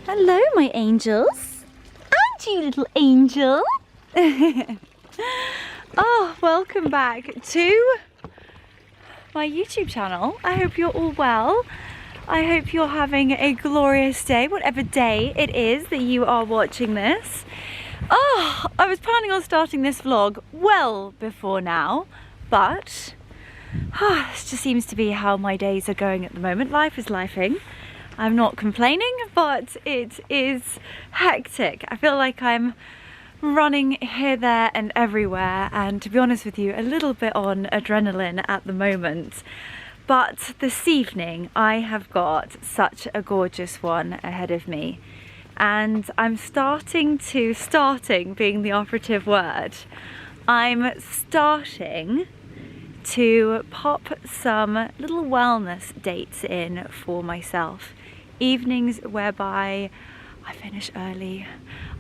Hello, my angels. And you little angel. Oh, welcome back to my YouTube channel. I hope you're all well. I hope you're having a glorious day, whatever day it is that you are watching this. Oh, I was planning on starting this vlog well before now, but this just seems to be how my days are going at the moment. Life is lifing. I'm not complaining, but it is hectic. I feel like I'm running here, there and everywhere, and to be honest with you, a little bit on adrenaline at the moment. But this evening I have got such a gorgeous one ahead of me, and I'm starting being the operative word, I'm starting to pop some little wellness dates in for myself. Evenings whereby I finish early,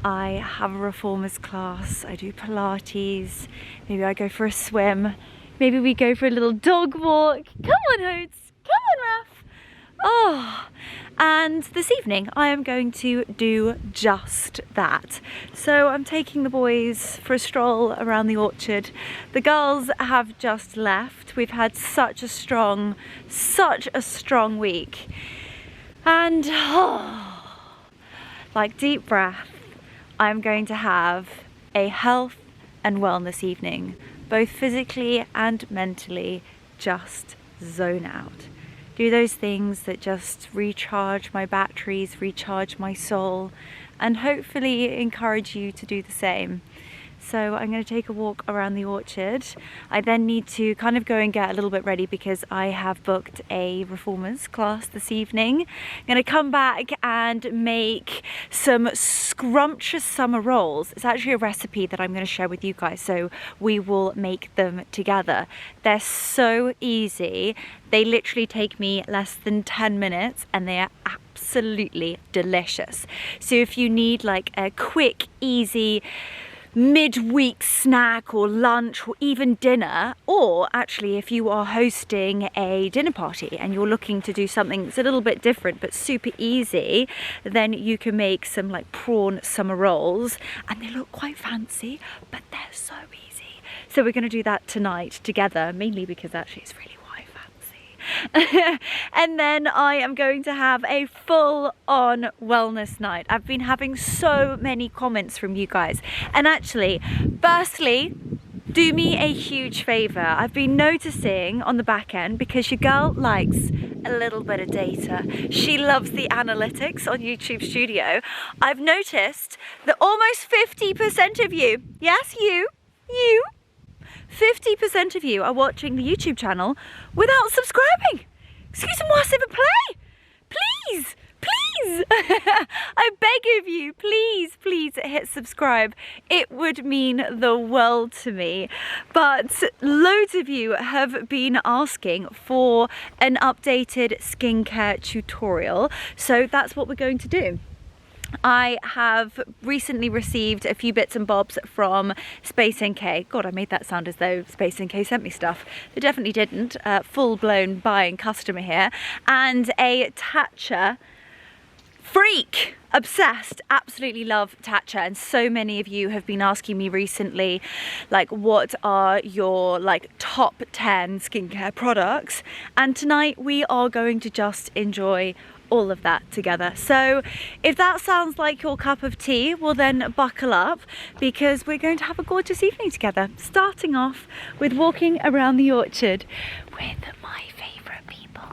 I have a reformers class, I do Pilates, maybe I go for a swim, maybe we go for a little dog walk. Come on, Hodes, come on, Raph. Oh, and this evening I am going to do just that. So I'm taking the boys for a stroll around the orchard. The girls have just left. We've had such a strong week. And like deep breath, I'm going to have a health and wellness evening, both physically and mentally. Just zone out. Do those things that just recharge my batteries, recharge my soul, and hopefully encourage you to do the same. So I'm going to take a walk around the orchard. I then need to kind of go and get a little bit ready because I have booked a reformers class this evening. I'm going to come back and make some scrumptious summer rolls. It's actually a recipe that I'm going to share with you guys, so we will make them together. They're so easy. They literally take me less than 10 minutes and they are absolutely delicious. So if you need like a quick, easy mid-week snack or lunch or even dinner, or actually if you are hosting a dinner party and you're looking to do something that's a little bit different but super easy, then you can make some like prawn summer rolls, and they look quite fancy but they're so easy. So we're going to do that tonight together, mainly because actually it's really and then I am going to have a full-on wellness night. I've been having so many comments from you guys, and actually, firstly, do me a huge favour. I've been noticing on the back end, because your girl likes a little bit of data, she loves the analytics on YouTube Studio. I've noticed that almost 50% of you, yes, you 50% of you are watching the YouTube channel without subscribing. Excusez-moi, s'il vous plaît. Please, please. I beg of you, please hit subscribe. It would mean the world to me. But loads of you have been asking for an updated skincare tutorial. So that's what we're going to do. I have recently received a few bits and bobs from Space NK. God, I made that sound as though Space NK sent me stuff. They definitely didn't. Full-blown buying customer here. And a Tatcha freak. Obsessed. Absolutely love Tatcha, and so many of you have been asking me recently, like, what are your like top 10 skincare products? And tonight we are going to just enjoy all of that together. So if that sounds like your cup of tea, well then buckle up, because we're going to have a gorgeous evening together, starting off with walking around the orchard with my favourite people.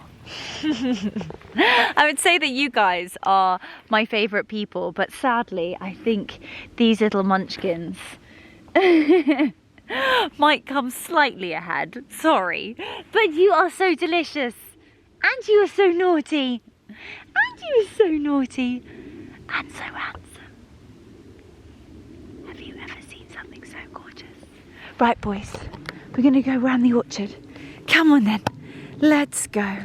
I would say that you guys are my favourite people, but sadly I think these little munchkins might come slightly ahead. Sorry, but you are so delicious, and you are so naughty. And you are so naughty and so handsome. Have you ever seen something so gorgeous? Right, boys, we're going to go around the orchard. Come on then, let's go.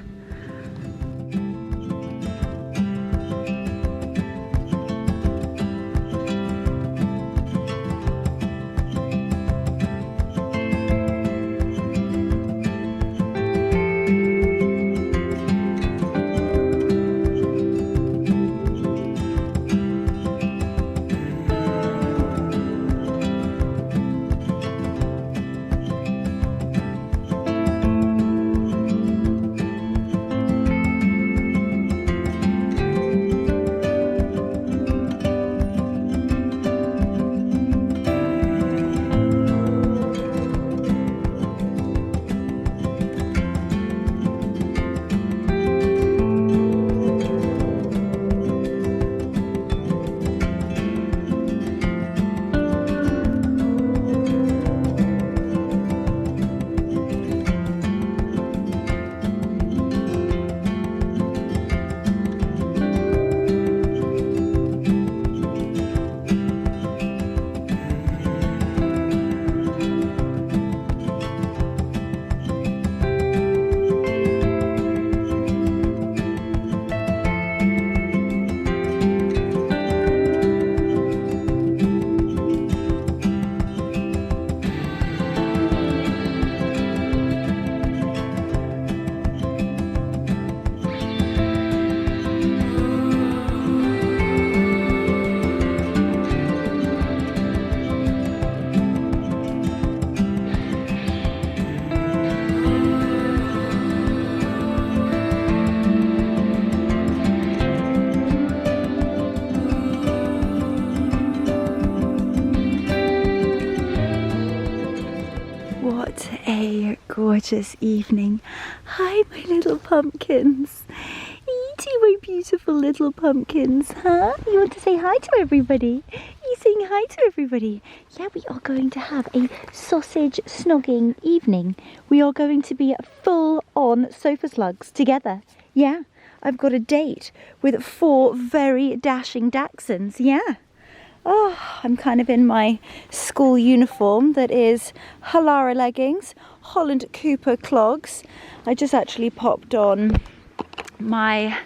a gorgeous evening. Hi, my little pumpkins. Eating my beautiful little pumpkins, huh? You want to say hi to everybody? You saying hi to everybody? Yeah, we are going to have a sausage snogging evening. We are going to be full on sofa slugs together. Yeah, I've got a date with 4 very dashing dachshunds. Yeah. Oh, I'm kind of in my school uniform that is Halara leggings, Holland Cooper clogs. I just actually popped on my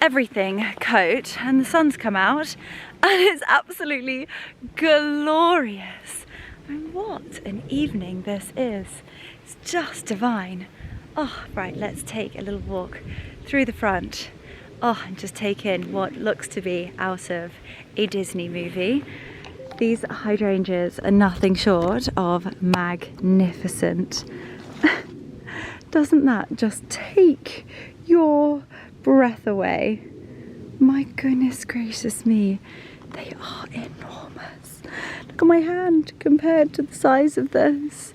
everything coat and the sun's come out and it's absolutely glorious. And what an evening this is. It's just divine. Oh, right, let's take a little walk through the front. Oh, and just take in what looks to be out of a Disney movie. These hydrangeas are nothing short of magnificent. Doesn't that just take your breath away? My goodness gracious me, they are enormous. Look at my hand compared to the size of this.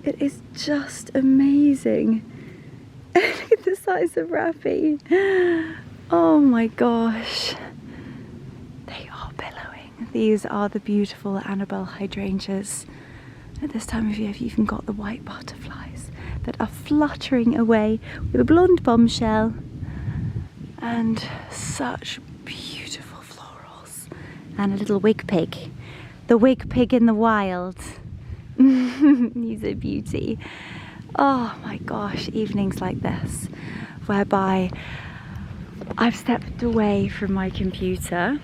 It is just amazing. Look at the size of Raffy. Oh my gosh. They are billowing. These are the beautiful Annabelle hydrangeas. At this time of year, I've even got the white butterflies that are fluttering away with a blonde bombshell. And such beautiful florals. And a little wig pig. The wig pig in the wild. He's a beauty. Oh my gosh, evenings like this, whereby I've stepped away from my computer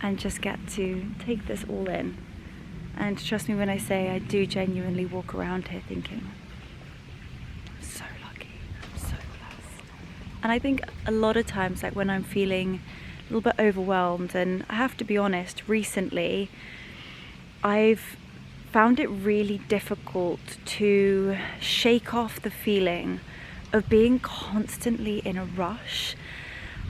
and just get to take this all in. And trust me when I say I do genuinely walk around here thinking, I'm so lucky, I'm so blessed. And I think a lot of times, like when I'm feeling a little bit overwhelmed, and I have to be honest, recently I've found it really difficult to shake off the feeling of being constantly in a rush.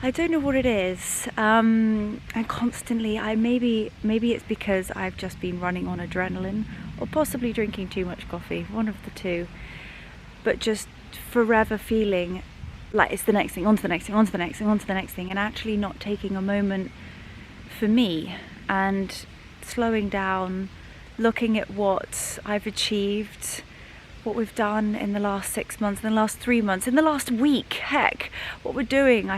I don't know what it is, and constantly, maybe it's because I've just been running on adrenaline, or possibly drinking too much coffee, one of the two, but just forever feeling like it's the next thing, on to the next thing, on to the next thing, on to the next thing, and actually not taking a moment for me and slowing down, looking at what I've achieved, what we've done in the last 6 months, in the last 3 months, in the last week, heck, what we're doing.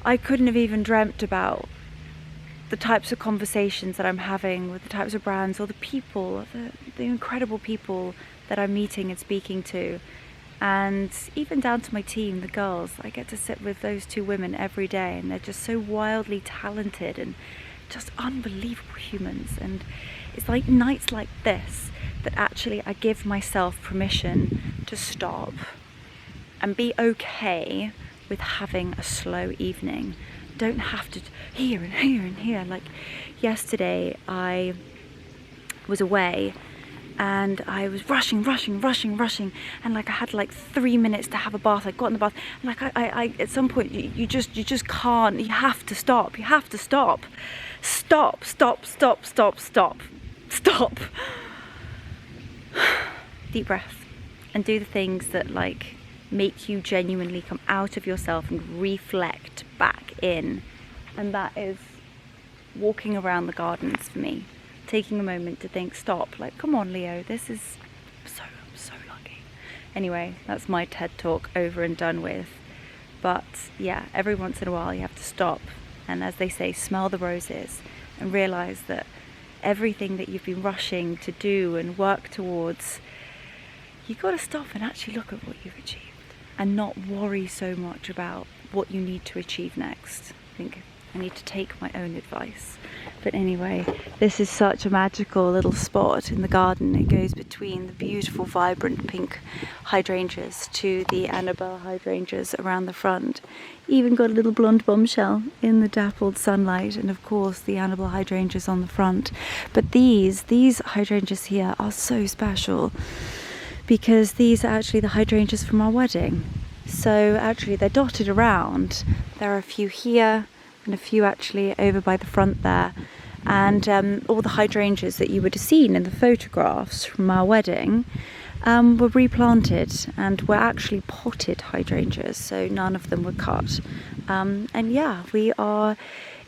I couldn't have even dreamt about the types of conversations that I'm having with the types of brands or the people, the incredible people that I'm meeting and speaking to. And even down to my team, the girls, I get to sit with those 2 women every day, and they're just so wildly talented and just unbelievable humans. And it's like nights like this that actually I give myself permission to stop and be okay with having a slow evening. Don't have to here and here and here. Like yesterday I was away and I was rushing, and like I had like 3 minutes to have a bath. I got in the bath, and like I at some point you just can't. You have to stop. You have to stop. Stop. Deep breath, and do the things that like make you genuinely come out of yourself and reflect back in. And that is walking around the gardens for me, taking a moment to think, stop, like, come on Leo, this is I'm so lucky. Anyway, that's my TED talk over and done with. But yeah, every once in a while you have to stop and, as they say, smell the roses and realize that everything that you've been rushing to do and work towards, you've got to stop and actually look at what you've achieved and not worry so much about what you need to achieve next. I think I need to take my own advice. But anyway, this is such a magical little spot in the garden. It goes between the beautiful vibrant pink hydrangeas to the Annabelle hydrangeas around the front. Even got a little blonde bombshell in the dappled sunlight, and of course the Annabelle hydrangeas on the front. But these hydrangeas here are so special because these are actually the hydrangeas from our wedding. So actually they're dotted around. There are a few here and a few actually over by the front there, and all the hydrangeas that you would have seen in the photographs from our wedding, were replanted and were actually potted hydrangeas, so none of them were cut. And yeah, we are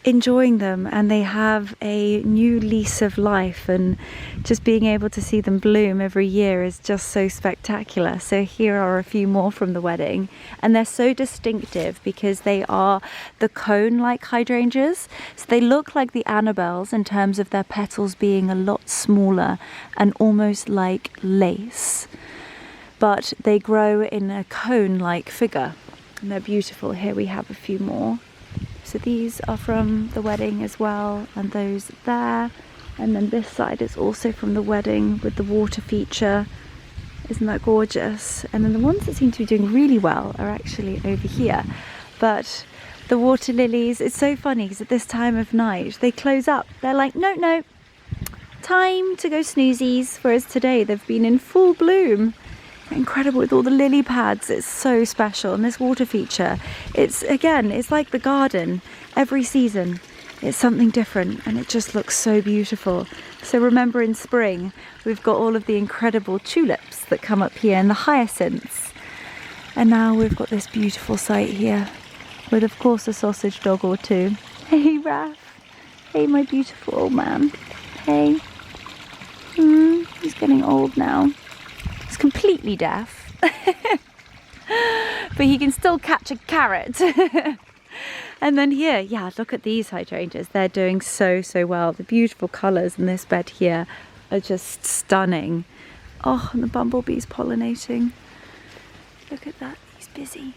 enjoying them, and they have a new lease of life, and just being able to see them bloom every year is just so spectacular. So here are a few more from the wedding, and they're so distinctive because they are the cone-like hydrangeas. So they look like the Annabelles in terms of their petals being a lot smaller and almost like lace, but they grow in a cone-like figure, and they're beautiful. Here we have a few more. So these are from the wedding as well, and those there. And then this side is also from the wedding with the water feature. Isn't that gorgeous? And then the ones that seem to be doing really well are actually over here. But the water lilies, it's so funny because at this time of night, they close up. They're like, no, no, time to go snoozies. Whereas today they've been in full bloom. Incredible with all the lily pads. It's so special. And this water feature, it's like the garden. Every season it's something different, and it just looks so beautiful. So remember, in spring we've got all of the incredible tulips that come up here and the hyacinths, and now we've got this beautiful site here with, of course, a sausage dog or two. Hey Raph, hey my beautiful old man, hey. He's getting old now. He's completely deaf, but he can still catch a carrot. And then here, yeah, look at these hydrangeas. They're doing so well. The beautiful colours in this bed here are just stunning. Oh, and the bumblebee's pollinating. Look at that, he's busy.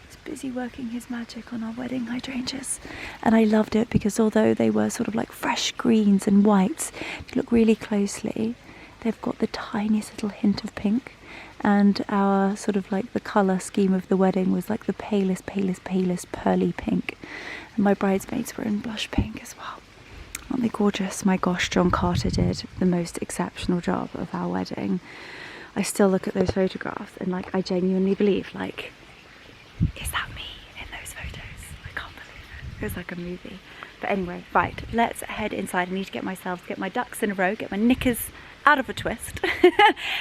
He's busy working his magic on our wedding hydrangeas. And I loved it because although they were sort of like fresh greens and whites, if you look really closely, they've got the tiniest little hint of pink, and our sort of like the colour scheme of the wedding was like the palest pearly pink, and my bridesmaids were in blush pink as well. Aren't they gorgeous? My gosh, John Carter did the most exceptional job of our wedding. I still look at those photographs and like I genuinely believe, like, is that me in those photos? I can't believe it. It was like a movie. But anyway, right, let's head inside. I need to get my ducks in a row, get my knickers out of a twist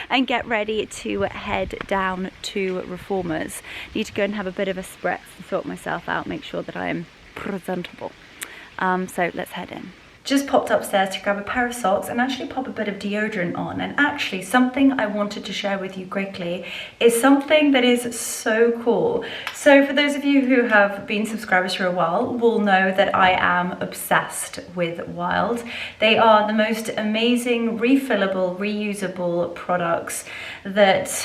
and get ready to head down to Reformers. Need to go and have a bit of a spritz and sort myself out, make sure that I am presentable. So let's head in. Just popped upstairs to grab a pair of socks and actually pop a bit of deodorant on. And actually something I wanted to share with you quickly is something that is so cool. So for those of you who have been subscribers for a while will know that I am obsessed with Wild. They are the most amazing refillable, reusable products that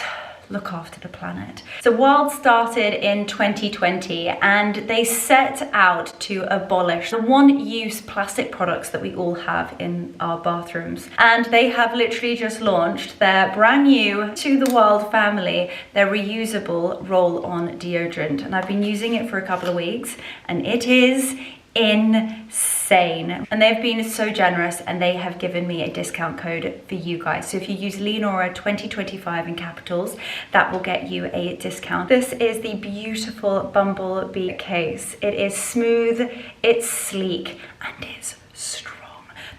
look after the planet. So Wild started in 2020 and they set out to abolish the one-use plastic products that we all have in our bathrooms. And they have literally just launched their brand new, to the Wild family, their reusable roll-on deodorant. And I've been using it for a couple of weeks and it is insane. And they've been so generous and they have given me a discount code for you guys. So if you use Leonora 2025 in capitals, that will get you a discount. This is the beautiful Bumblebee case. It is smooth, it's sleek, and it's strong.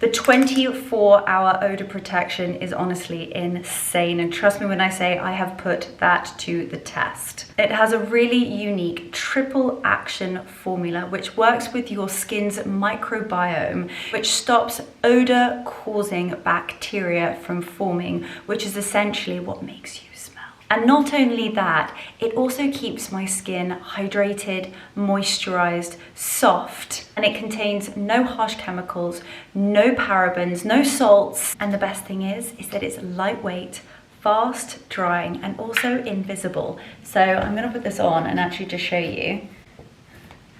The 24-hour odor protection is honestly insane, and trust me when I say I have put that to the test. It has a really unique triple action formula which works with your skin's microbiome, which stops odor causing bacteria from forming, which is essentially what makes you smell. And not only that, it also keeps my skin hydrated, moisturized, soft, and it contains no harsh chemicals, no parabens, no salts. And the best thing is that it's lightweight, fast drying, and also invisible. So I'm gonna put this on and actually just show you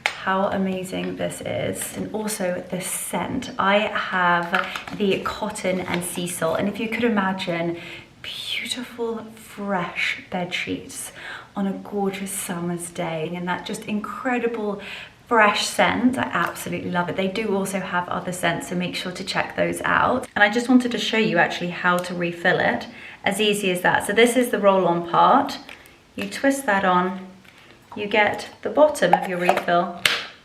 how amazing this is. And also the scent. I have the cotton and sea salt, and if you could imagine beautiful fresh bed sheets on a gorgeous summer's day, and that just incredible fresh scent. I absolutely love it. They do also have other scents, so make sure to check those out. And I just wanted to show you actually how to refill it. As easy as that. So this is the roll-on part. You twist that on, you get the bottom of your refill,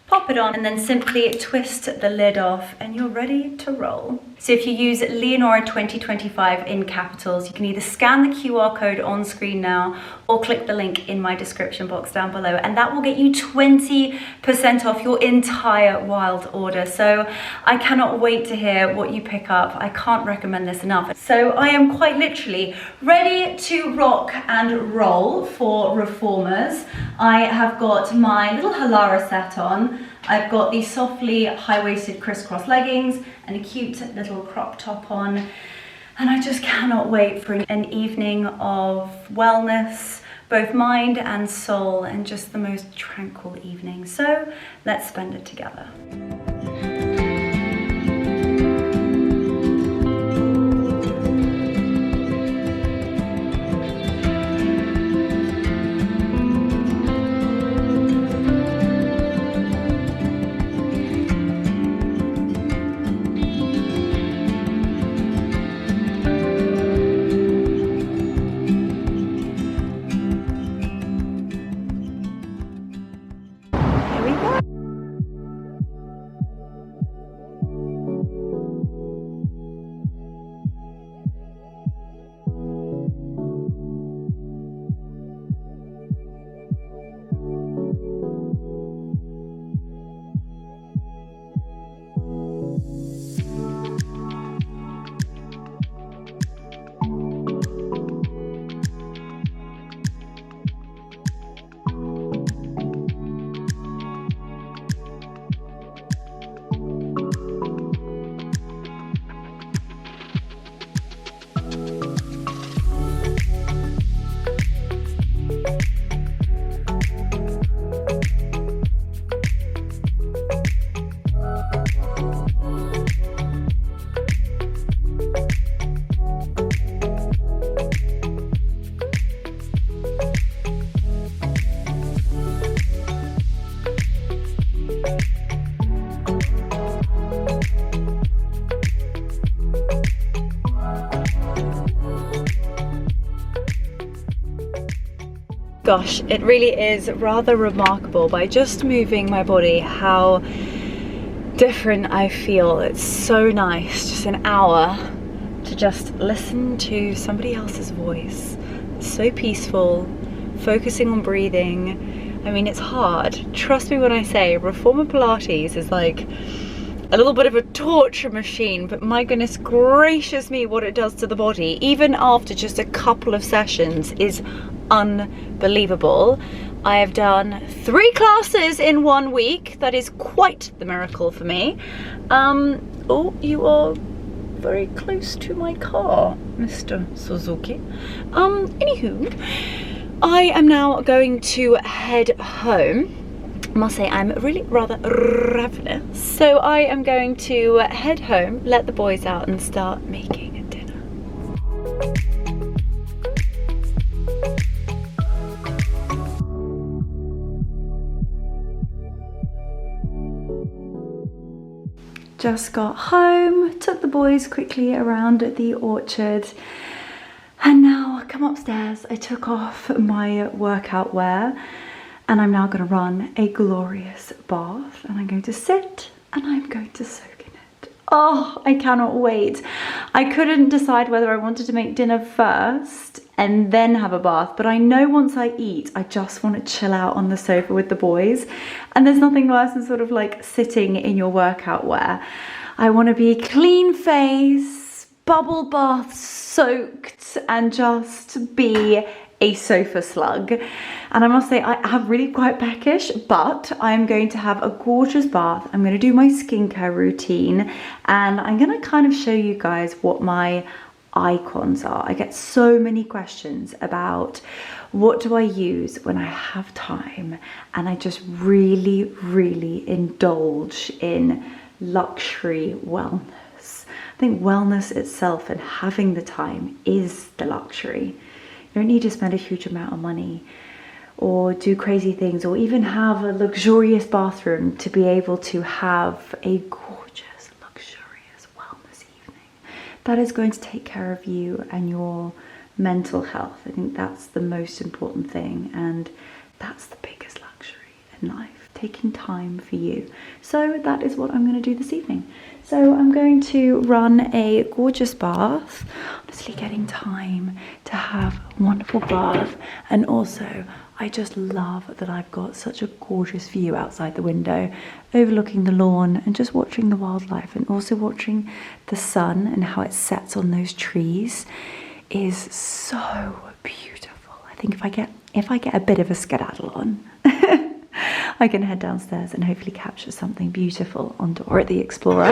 pop it on, and then simply twist the lid off and you're ready to roll. So if you use Leonora 2025 in capitals, you can either scan the QR code on screen now or click the link in my description box down below, and that will get you 20% off your entire Wild order. So I cannot wait to hear what you pick up. I can't recommend this enough. So I am quite literally ready to rock and roll for reformers. I have got my little Halara set on. I've got these softly high-waisted crisscross leggings and a cute little crop top on. And I just cannot wait for an evening of wellness, both mind and soul, and just the most tranquil evening. So let's spend it together. Gosh, it really is rather remarkable by just moving my body how different I feel. It's so nice, just an hour to just listen to somebody else's voice. It's so peaceful, focusing on breathing. I mean, it's hard. Trust me when I say reformer Pilates is like a little bit of a torture machine, but my goodness gracious me, what it does to the body, even after just a couple of sessions, is unbelievable. I have done 3 classes in 1 week. That is quite the miracle for me. Oh, you are very close to my car, Mr. Suzuki. Anywho, I am now going to head home. I must say I'm really rather ravenous. So I am going to head home, let the boys out and start making dinner. Just got home, took the boys quickly around the orchard, and now I come upstairs. I took off my workout wear and I'm now going to run a glorious bath, and I'm going to sit and I'm going to soak in it. Oh, I cannot wait. I couldn't decide whether I wanted to make dinner first and then have a bath, but I know once I eat, I just want to chill out on the sofa with the boys. And there's nothing worse than sort of like sitting in your workout wear. I want to be clean face, bubble bath soaked, and just be a sofa slug. And I must say, I am really quite peckish, but I'm going to have a gorgeous bath. I'm going to do my skincare routine, and I'm going to kind of show you guys what my icons are. I get so many questions about what do I use when I have time, and I just really indulge in luxury wellness. I think wellness itself and having the time is the luxury. You don't need to spend a huge amount of money or do crazy things or even have a luxurious bathroom to be able to have a gorgeous, luxurious wellness evening that is going to take care of you and your mental health. I think that's the most important thing, and that's the biggest luxury in life. taking time for you. So that is what I'm going to do this evening. So I'm going to run a gorgeous bath, honestly getting time to have a wonderful bath, and also I just love that I've got such a gorgeous view outside the window, overlooking the lawn and just watching the wildlife, and also watching the sun and how it sets on those trees is so beautiful. I think if I get a bit of a skedaddle on, I can head downstairs and hopefully capture something beautiful on Dora the Explorer.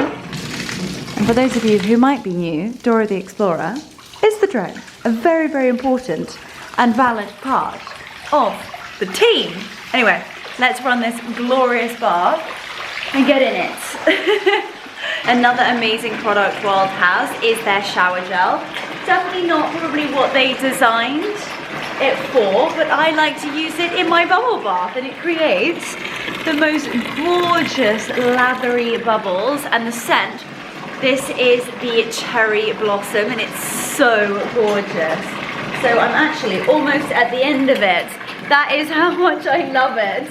And for those of you who might be new, Dora the Explorer is the drone, a very, very important and valid part of the team. Anyway, let's run this glorious bath and get in it. Another amazing product Wild has is their shower gel. Definitely not probably what they designed it for, but I like to use it in my bubble bath, and it creates the most gorgeous lathery bubbles. And the scent, this is the cherry blossom, and it's so gorgeous. So I'm actually almost at the end of it. That is how much I love it.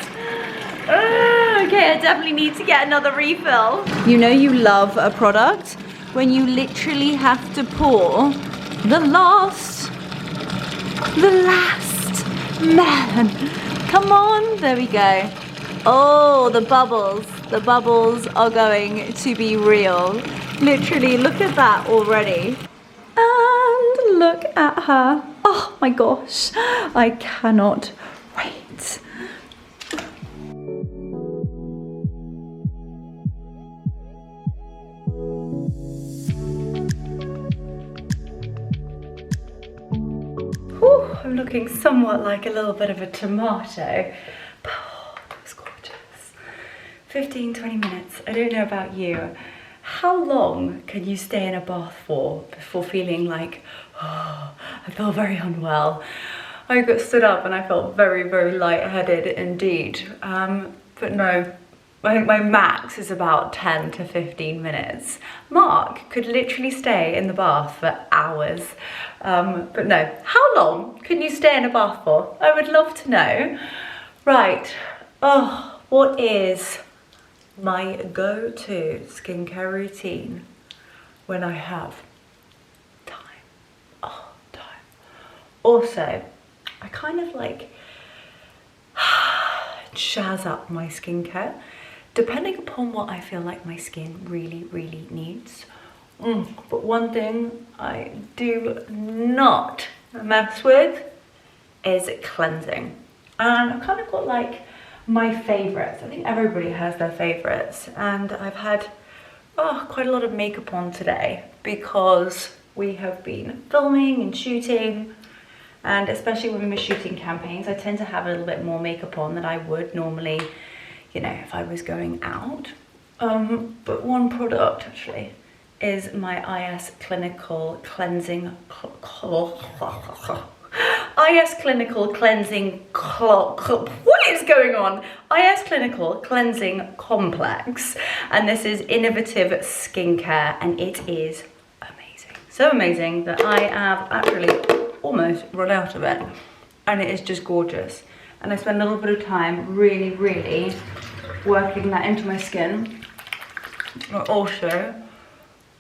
Okay, I definitely need to get another refill. You know you love a product when you literally have to pour the last melon. Come on, there we go. Oh, the bubbles are going to be real. Literally, look at that already. And look at her. Oh my gosh, I cannot wait. Whew, I'm looking somewhat like a little bit of a tomato. Oh, that was gorgeous. 15-20 minutes. I don't know about you. How long can you stay in a bath for before feeling like, oh, I feel very unwell? I got stood up and I felt very, very lightheaded indeed. But no, I think my max is about 10 to 15 minutes. Mark could literally stay in the bath for hours. But no, how long can you stay in a bath for? I would love to know. Right, oh, what is my go-to skincare routine when I have time? Oh, time. Also, I kind of like jazz up my skincare depending upon what I feel like my skin really, really needs. But one thing I do not mess with is cleansing. And I've kind of got like my favorites. I think everybody has their favorites, and I've had quite a lot of makeup on today because we have been filming and shooting, and especially when we're shooting campaigns, I tend to have a little bit more makeup on than I would normally, you know, if I was going out. But one product actually is my IS Clinical Cleansing IS Clinical Cleansing what is going on? IS Clinical Cleansing Complex, and this is innovative skincare, and it is amazing. So amazing that I have actually almost run out of it, and it is just gorgeous. And I spend a little bit of time really working that into my skin. It also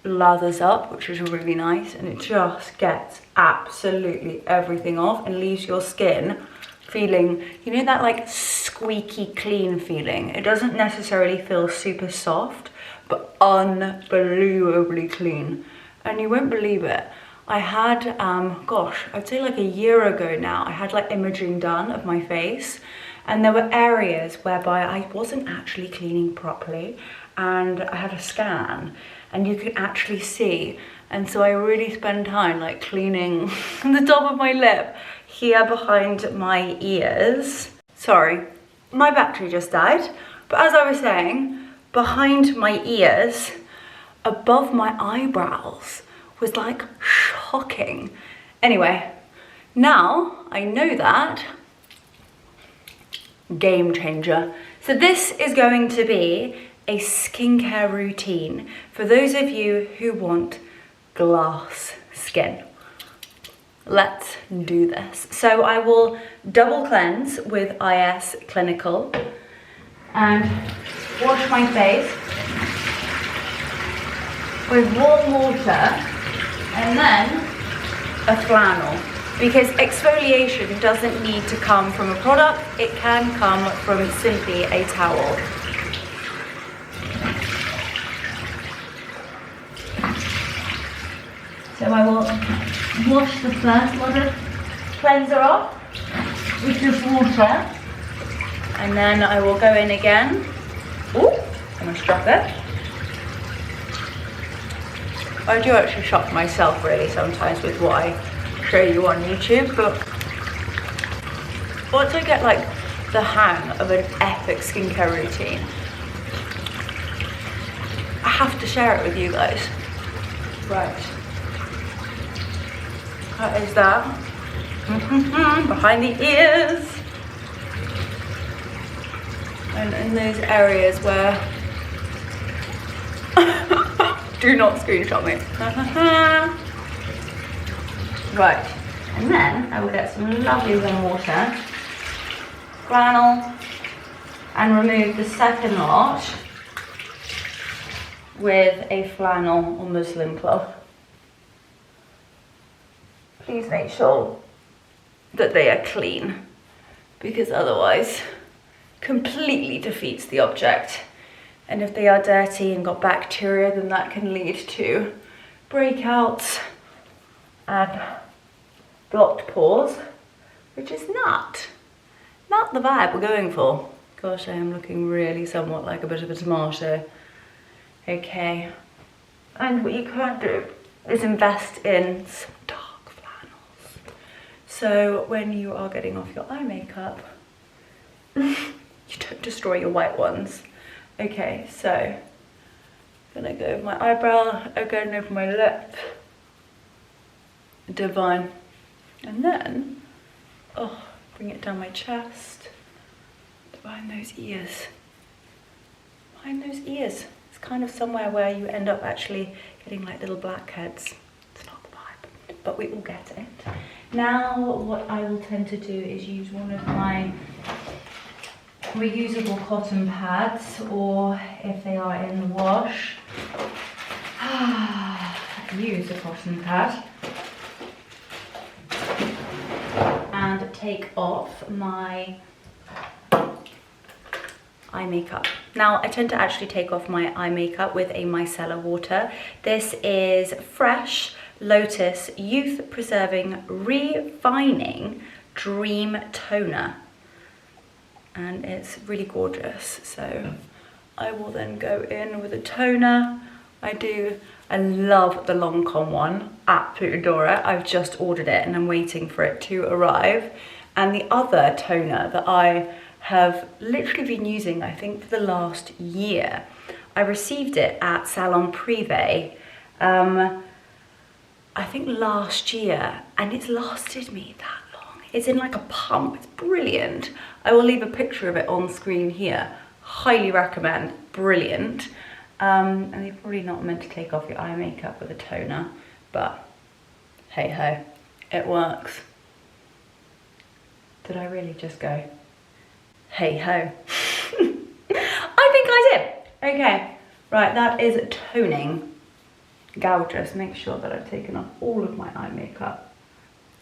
lathers up, which is really nice, and it just gets absolutely everything off and leaves your skin feeling, you know, that like squeaky clean feeling. It doesn't necessarily feel super soft, but unbelievably clean. And you won't believe it, I had gosh, I'd say like a year ago now, I had like imaging done of my face, and there were areas whereby I wasn't actually cleaning properly, and I had a scan and you could actually see. And so I really spend time like cleaning the top of my lip, here behind my ears. Sorry, my battery just died. But as I was saying, behind my ears, above my eyebrows, was like shocking. Anyway, now I know that. Game changer. So this is going to be a skincare routine for those of you who want glass skin. Let's do this. So I will double cleanse with IS Clinical, and wash my face with warm water and then a flannel, because exfoliation doesn't need to come from a product, it can come from simply a towel. So I will wash the first water cleanser off with just water, and then I will go in again. Ooh, I'm gonna drop it. I do actually shock myself really sometimes with what I show you on YouTube, but once I get like the hang of an epic skincare routine, I have to share it with you guys. Right. That is that. Behind the ears. And in those areas where do not screenshot me. Right, and then I will get some lovely warm water, flannel, and remove the second lot with a flannel or muslin cloth. Please make sure that they are clean, because otherwise completely defeats the object. And if they are dirty and got bacteria, then that can lead to breakouts and blocked pores, which is not the vibe we're going for. Gosh, I am looking really somewhat like a bit of a tomato. Okay, and what you can do is invest in some dark flannels. So when you are getting off your eye makeup, you don't destroy your white ones. Okay, so I'm gonna go over my eyebrow, again over my lip. Divine. And then, oh, bring it down my chest, behind those ears. Behind those ears. It's kind of somewhere where you end up actually getting like little blackheads. It's not the vibe, but we all get it. Now, what I will tend to do is use one of my reusable cotton pads, or if they are in the wash, use a cotton pad and take off my eye makeup. Now, I tend to actually take off my eye makeup with a micellar water. This is Fresh Lotus Youth Preserving Refining Dream Toner, and it's really gorgeous. So I will then go in with a toner. I love the Lancome one, absolutely adore it. I've just ordered it and I'm waiting for it to arrive. And the other toner that I have literally been using, I think, for the last year, I received it at Salon Privé, I think last year, and it's lasted me that long. It's in like a pump, it's brilliant. I will leave a picture of it on screen here. Highly recommend, brilliant. And you're probably not meant to take off your eye makeup with a toner, but hey ho, it works. Did I really just go, hey ho? I think I did. Okay, right, that is toning. Gorgeous. Make sure that I've taken off all of my eye makeup.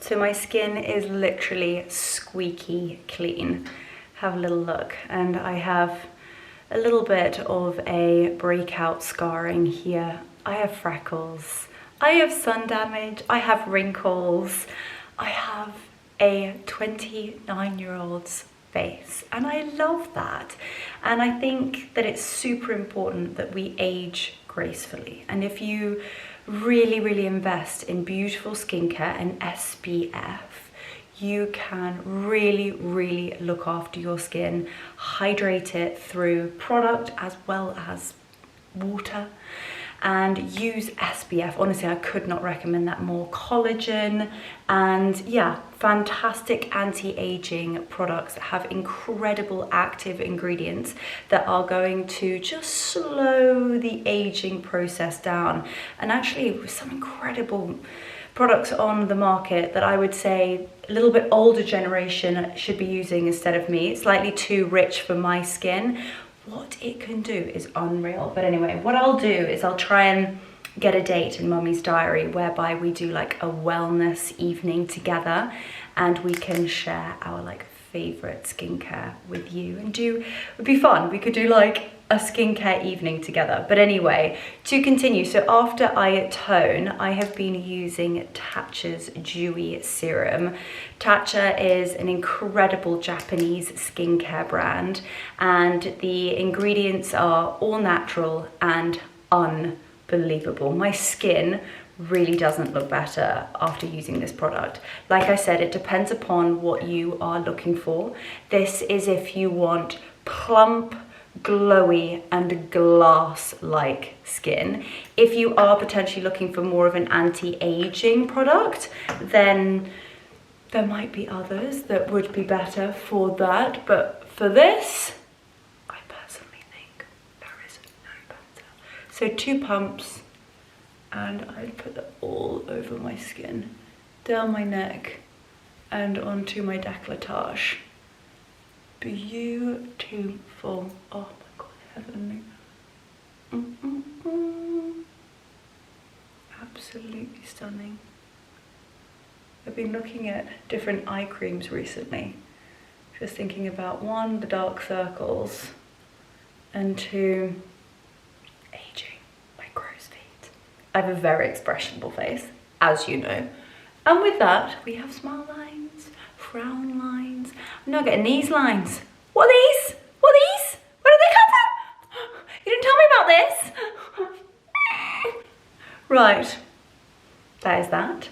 So my skin is literally squeaky clean. Have a little look, and I have a little bit of a breakout scarring here. I have freckles, I have sun damage, I have wrinkles, I have a 29-year-old's face, and I love that. And I think that it's super important that we age gracefully. And if you really invest in beautiful skincare and SPF, you can really look after your skin, hydrate it through product as well as water, and use SPF. Honestly, I could not recommend that more. Collagen, and yeah, fantastic anti-aging products that have incredible active ingredients that are going to just slow the aging process down, and actually with some incredible products on the market that I would say a little bit older generation should be using instead of me. It's slightly too rich for my skin. What it can do is unreal. But anyway, what I'll do is I'll try and get a date in Mummy's diary whereby we do like a wellness evening together, and we can share our like favorite skincare with you, and it would be fun. We could do like a skincare evening together. But anyway, to continue, so after I tone, I have been using Tatcha's Dewy Serum. Tatcha is an incredible Japanese skincare brand, and the ingredients are all natural and unbelievable. My skin really doesn't look better after using this product. Like I said, it depends upon what you are looking for. This is if you want plump, glowy and glass-like skin. If you are potentially looking for more of an anti-aging product, then there might be others that would be better for that. But for this, I personally think there is no better. So 2 pumps, and I'd put that all over my skin, down my neck and onto my décolletage. Beautiful. Oh my God, heavenly. Absolutely stunning. I've been looking at different eye creams recently. Just thinking about 1, the dark circles, and 2, aging, my crow's feet. I have a very expressionable face, as you know. And with that, we have smile lines, frown lines. I'm not getting these lines. What are these? What are these? Where did they come from? You didn't tell me about this. Right, that is that.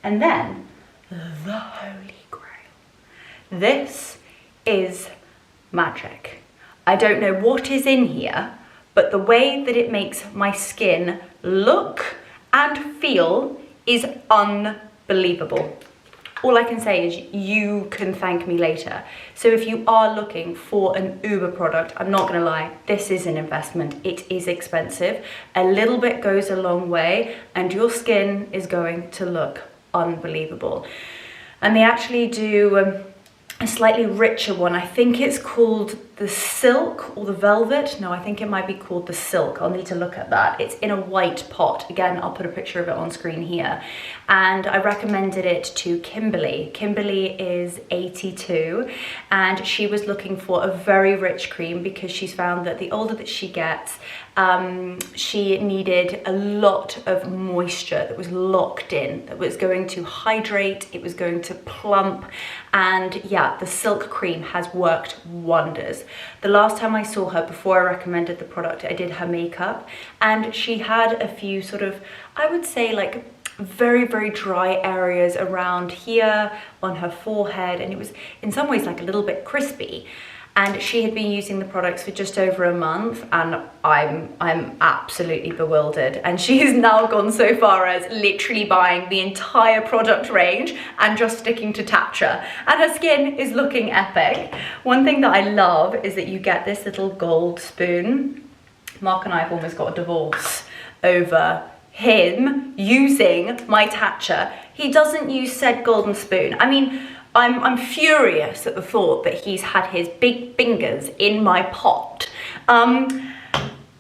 And then, the Holy Grail. This is magic. I don't know what is in here, but the way that it makes my skin look and feel is unbelievable. All I can say is you can thank me later. So if you are looking for an Uber product, I'm not gonna lie, this is an investment. It is expensive. A little bit goes a long way, and your skin is going to look unbelievable. And they actually do a slightly richer one. I think it's called the Silk or the Velvet. No, I think it might be called the Silk. I'll need to look at that. It's in a white pot. Again, I'll put a picture of it on screen here. And I recommended it to Kimberly. Kimberly is 82, and she was looking for a very rich cream because she's found that the older that she gets, she needed a lot of moisture that was locked in, that was going to hydrate, it was going to plump, and yeah, the Silk cream has worked wonders. The last time I saw her, before I recommended the product, I did her makeup, and she had a few sort of, I would say like very, very dry areas around here on her forehead, and it was in some ways like a little bit crispy. And she had been using the products for just over a month, and I'm absolutely bewildered. And she has now gone so far as literally buying the entire product range and just sticking to Tatcha. And her skin is looking epic. One thing that I love is that you get this little gold spoon. Mark and I have almost got a divorce over him using my Tatcha. He doesn't use said golden spoon. I mean, I'm furious at the thought that he's had his big fingers in my pot. And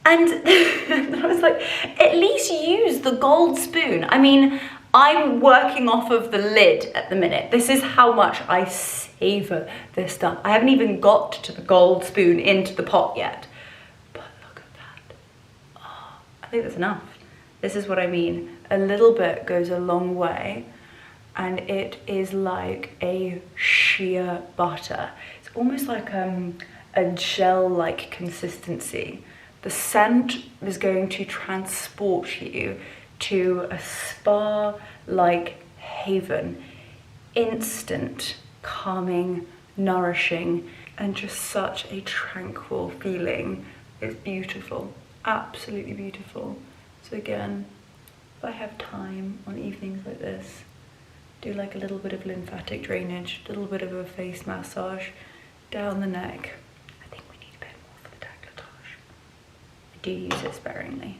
I was like, at least use the gold spoon. I mean, I'm working off of the lid at the minute. This is how much I savor this stuff. I haven't even got to the gold spoon into the pot yet. But look at that. Oh, I think that's enough. This is what I mean. A little bit goes a long way. And it is like a sheer butter. It's almost like a gel-like consistency. The scent is going to transport you to a spa-like haven. Instant, calming, nourishing, and just such a tranquil feeling. It's beautiful, absolutely beautiful. So again, if I have time on evenings like this, do like a little bit of lymphatic drainage, a little bit of a face massage down the neck. I think we need a bit more for the décolletage. I do use it sparingly.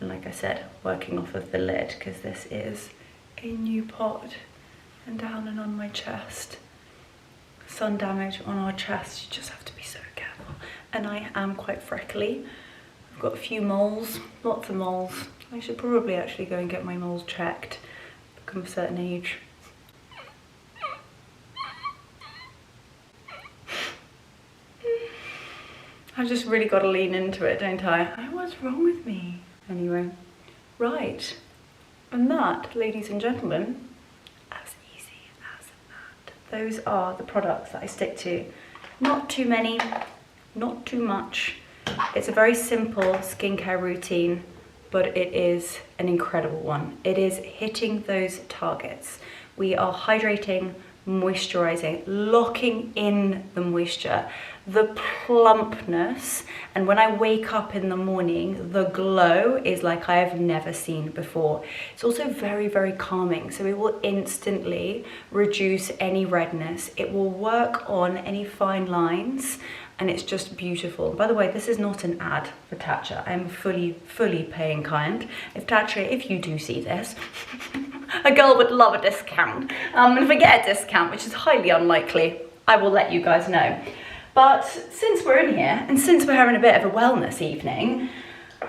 And like I said, working off of the lid, because this is a new pot and down and on my chest. Sun damage on our chest, you just have to be so careful. And I am quite freckly. I've got a few moles, lots of moles. I should probably actually go and get my moles checked. Become a certain age. I've just really got to lean into it, don't I? What's wrong with me? Anyway, right. And that, ladies and gentlemen, as easy as that. Those are the products that I stick to. Not too many, not too much. It's a very simple skincare routine, but it is an incredible one. It is hitting those targets. We are hydrating, moisturizing, locking in the moisture, the plumpness, and when I wake up in the morning, the glow is like I have never seen before. It's also very, very calming, so it will instantly reduce any redness. It will work on any fine lines, and it's just beautiful. By the way, this is not an ad for Tatcha. I'm fully paying kind. If Tatcha, if you do see this, a girl would love a discount. And if I get a discount, which is highly unlikely, I will let you guys know. But since we're in here, and since we're having a bit of a wellness evening,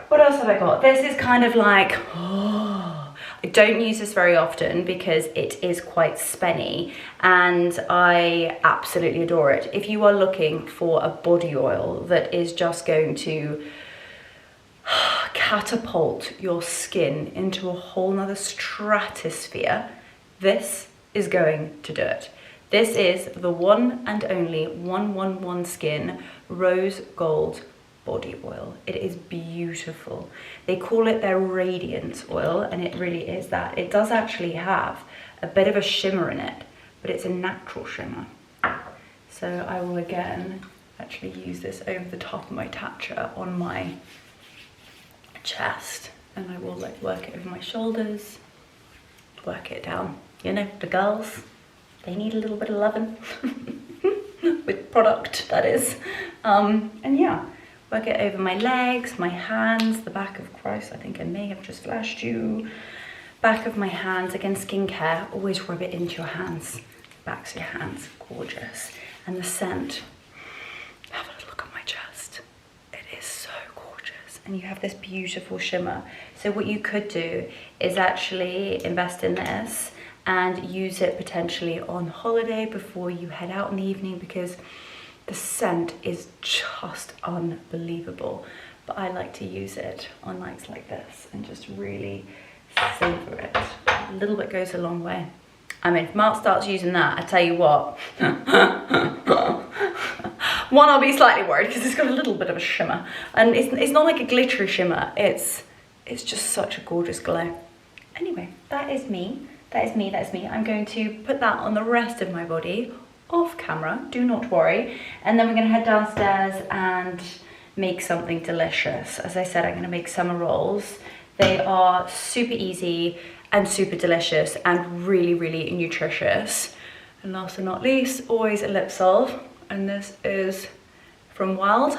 what else have I got? This is kind of like, I don't use this very often because it is quite spenny, and I absolutely adore it. If you are looking for a body oil that is just going to catapult your skin into a whole nother stratosphere, this is going to do it. This is the one and only 111 Skin Rose Gold Body Oil. It is beautiful. They call it their Radiance Oil, and it really is that. It does actually have a bit of a shimmer in it, but it's a natural shimmer. So I will again actually use this over the top of my Tatcha on my chest, and I will like work it over my shoulders, work it down. You know, the girls, they need a little bit of loving with product, that is. And yeah, work it over my legs, my hands, the back of Christ, I think I may have just flashed you. Back of my hands, again, skincare, always rub it into your hands, backs of your hands, gorgeous. And the scent, have a look at my chest. It is so gorgeous. And you have this beautiful shimmer. So what you could do is actually invest in this and use it potentially on holiday before you head out in the evening, because the scent is just unbelievable. But I like to use it on nights like this and just really savor it. A little bit goes a long way. I mean, if Mark starts using that, I tell you what. One, I'll be slightly worried because it's got a little bit of a shimmer, and it's not like a glittery shimmer. It's just such a gorgeous glow. Anyway, that is me. That is me, that is me. I'm going to put that on the rest of my body off camera, do not worry. And then we're gonna head downstairs and make something delicious. As I said, I'm gonna make summer rolls. They are super easy and super delicious and really, really nutritious. And last but not least, always a lip salve. And this is from Wild.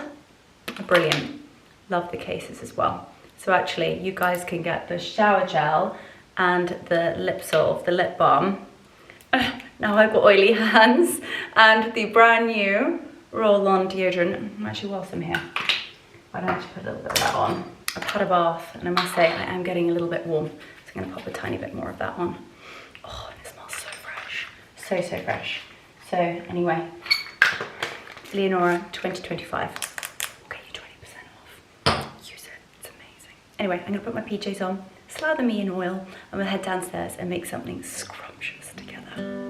Brilliant. Love the cases as well. So actually, you guys can get the shower gel and the lip salve, the lip balm. Now I've got oily hands, and the brand new roll-on deodorant. Actually, whilst I'm here, I don't have to put a little bit of that on. I've had a bath, and I must say I am getting a little bit warm, so I'm gonna pop a tiny bit more of that on. Oh, and it smells so fresh, so fresh. So anyway, Leonora 2025. Okay, you 20% off. Use it, it's amazing. Anyway, I'm gonna put my PJs on, slather me in oil, and we'll head downstairs and make something scrumptious together.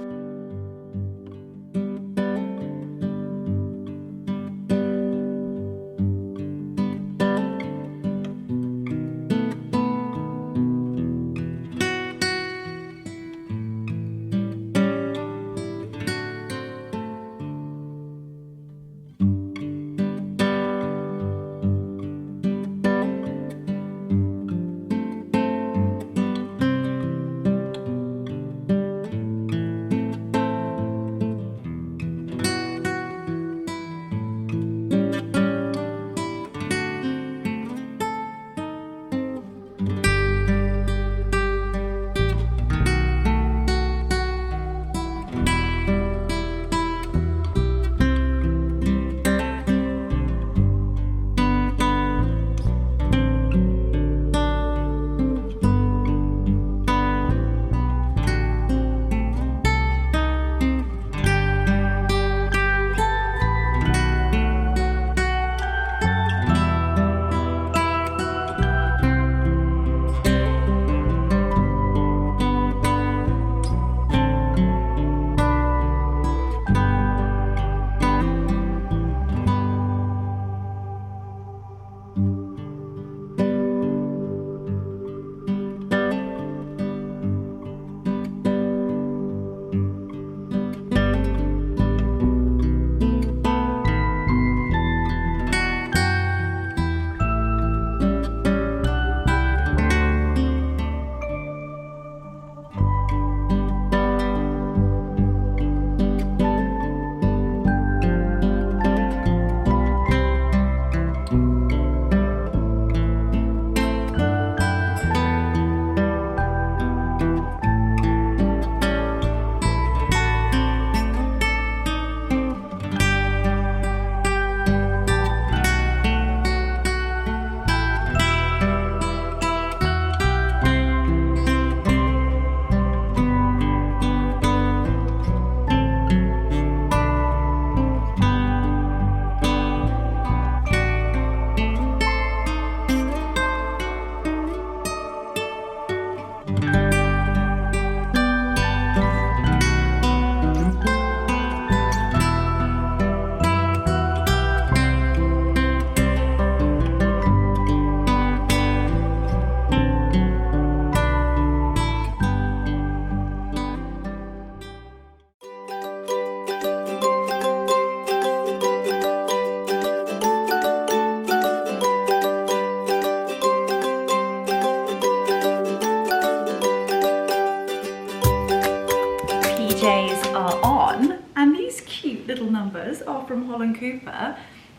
little numbers are from Holland Cooper.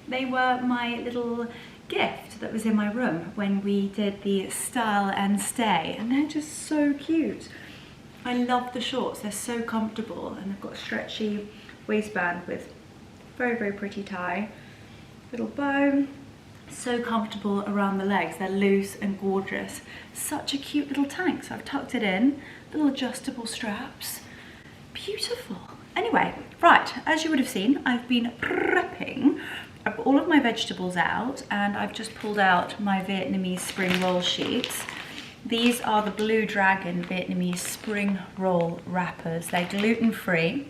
They were my little gift that was in my room when we did the style and stay, and they're just so cute. I love the shorts, they're so comfortable, and they've got a stretchy waistband with very, very pretty tie, little bow, so comfortable around the legs. They're loose and gorgeous. Such a cute little tank. So I've tucked it in, little adjustable straps, beautiful. Anyway, right, as you would have seen, I've been prepping. I've got all of my vegetables out, and I've just pulled out my Vietnamese spring roll sheets. These are the Blue Dragon Vietnamese spring roll wrappers. They're gluten-free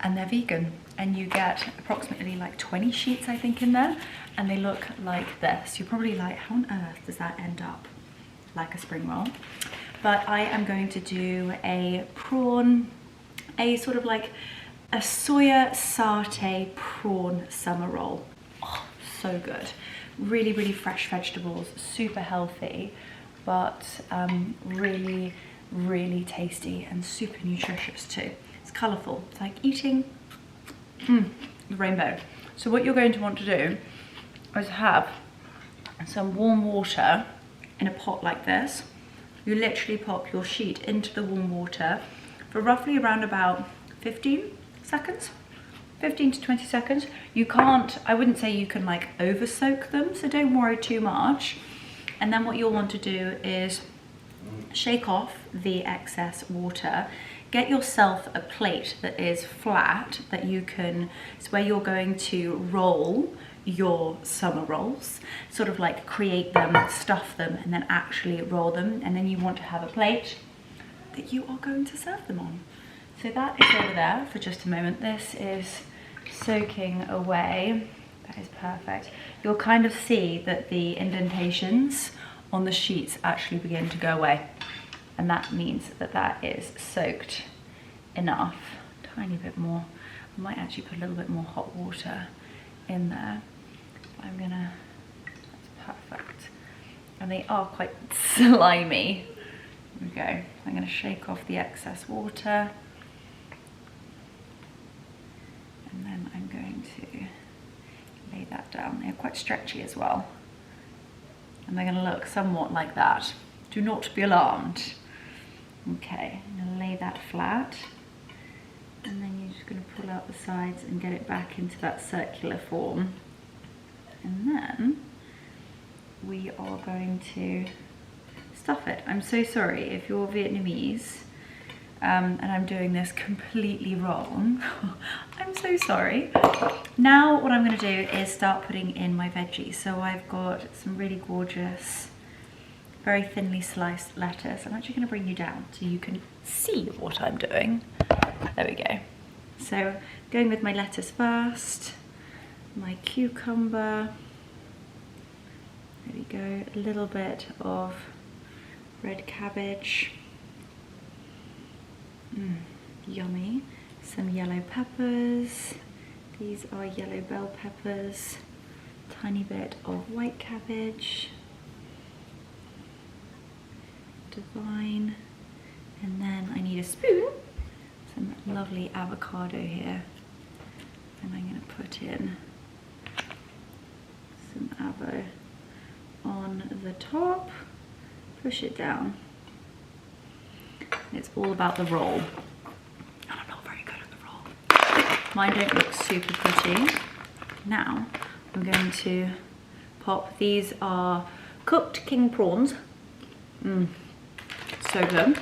and they're vegan, and you get approximately like 20 sheets, I think, in there, and they look like this. You're probably like, how on earth does that end up like a spring roll? But I am going to do a prawn, a sort of like a soya satay prawn summer roll. Oh, so good. Really, really fresh vegetables, super healthy, but really, really tasty and super nutritious too. It's colourful. It's like eating the rainbow. So what you're going to want to do is have some warm water in a pot like this. You literally pop your sheet into the warm water for roughly around about 15 seconds, 15 to 20 seconds. You can't, I wouldn't say you can like over soak them, so don't worry too much. And then what you'll want to do is shake off the excess water. Get yourself a plate that is flat, that you can, it's where you're going to roll your summer rolls, sort of like create them, stuff them, and then actually roll them. And then you want to have a plate that you are going to serve them on. So that is over there for just a moment. This is soaking away. That is perfect. You'll kind of see that the indentations on the sheets actually begin to go away. And that means that that is soaked enough. Tiny bit more. I might actually put a little bit more hot water in there. I'm gonna, that's perfect. And they are quite slimy. There we go. I'm gonna shake off the excess water. And then I'm going to lay that down. They're quite stretchy as well. And they're gonna look somewhat like that. Do not be alarmed. Okay, I'm gonna lay that flat. And then you're just gonna pull out the sides and get it back into that circular form. And then we are going to stuff it. I'm so sorry if you're Vietnamese and I'm doing this completely wrong. I'm so sorry. Now what I'm gonna do is start putting in my veggies. So I've got some really gorgeous, very thinly sliced lettuce. I'm actually gonna bring you down so you can see what I'm doing. There we go. So going with my lettuce first, my cucumber, there we go, a little bit of red cabbage, yummy, some yellow peppers, these are yellow bell peppers, tiny bit of white cabbage, divine, and then I need a spoon, some lovely avocado here, and I'm going to put in some avo on the top, push it down. It's all about the roll, and I'm not very good at the roll. Mine don't look super pretty. Now I'm going to pop, these are cooked king prawns, so good,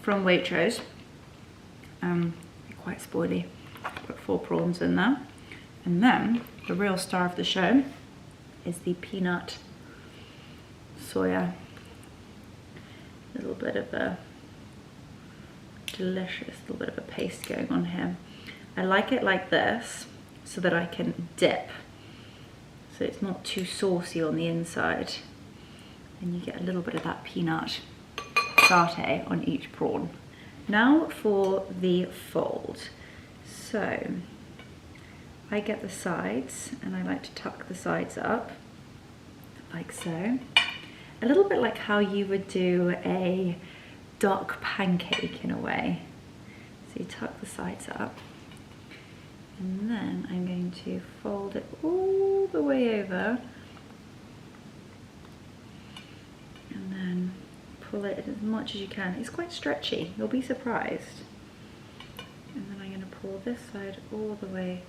from Waitrose. Quite spoily. Put 4 prawns in there. And then the real star of the show is the peanut soya. A little bit of a delicious little bit of a paste going on here. I like it like this so that I can dip, so it's not too saucy on the inside, and you get a little bit of that peanut satay on each prawn. Now for the fold. So I get the sides, and I like to tuck the sides up like so. A little bit like how you would do a duck pancake in a way. So you tuck the sides up, then I'm going to fold it all the way over and then pull it as much as you can. It's quite stretchy, you'll be surprised. And then I'm going to pull this side all the way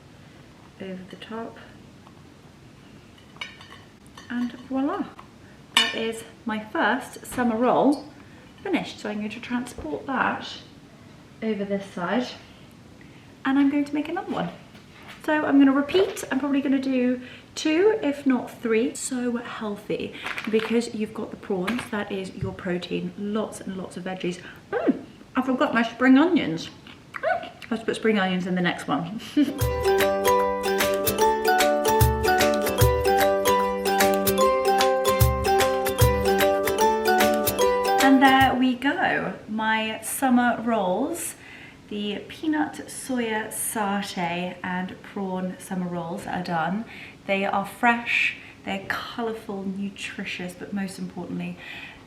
over the top. And voila! That is my first summer roll finished. So I'm going to transport that over this side and I'm going to make another one. So I'm going to repeat. I'm probably going to do 2, if not 3. So healthy because you've got the prawns. That is your protein. Lots and lots of veggies. I forgot my spring onions. Let's put spring onions in the next one. And there we go. My summer rolls. The peanut soya satay and prawn summer rolls are done. They are fresh, they're colourful, nutritious, but most importantly,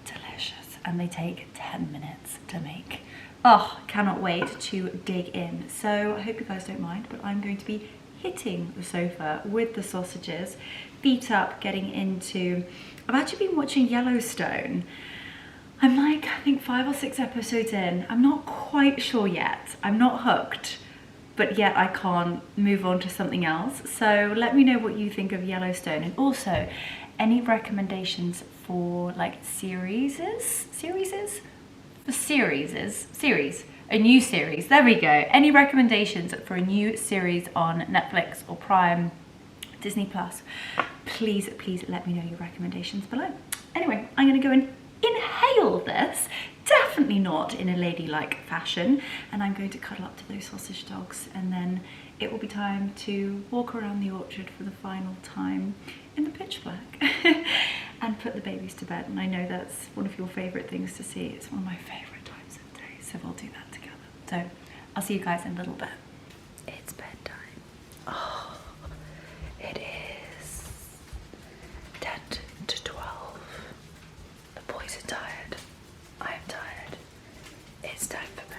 delicious. And they take 10 minutes to make. Oh, cannot wait to dig in. So I hope you guys don't mind, but I'm going to be hitting the sofa with the sausages, feet up, getting into... I've actually been watching Yellowstone. I'm like, I think 5 or 6 episodes in. I'm not quite sure yet. I'm not hooked, but yet I can't move on to something else. So let me know what you think of Yellowstone, and also any recommendations for like series, a new series. There we go. Any recommendations for a new series on Netflix or Prime, Disney Plus? Please let me know your recommendations below. Anyway, I'm gonna go and inhale this, definitely not in a ladylike fashion, and I'm going to cuddle up to those sausage dogs, and then it will be time to walk around the orchard for the final time in the pitch black and put the babies to bed. And I know that's one of your favourite things to see. It's one of my favourite times of the day, so we'll do that together. So I'll see you guys in a little bit. It's bedtime. Oh, it is 10 to 12. The boys are tired. I am tired. It's time for bed.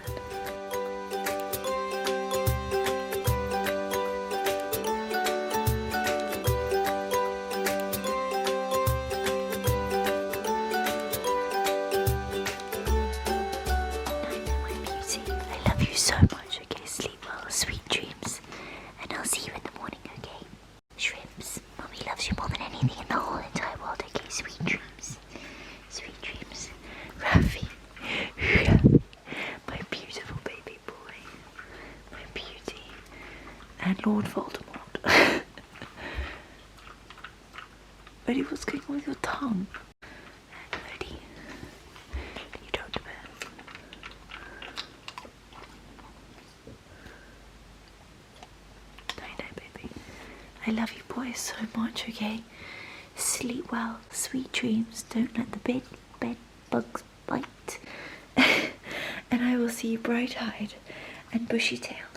My beauty, I love you so much. Okay, sleep well, sweet dreams, and I'll see you in the morning. Okay, shrimps. Mommy loves you more than anything in the whole entire world. Okay, sweet dreams. Sweet dreams. Rafi. My beautiful baby boy. My beauty. And Lord Voldemort. Ready, what's going on with your tongue? Ready? Can you talk to me? I know, baby. I love you boys so much, okay? Sleep well, sweet dreams. Don't let the bed bugs bite. And I will see you bright-eyed and bushy-tailed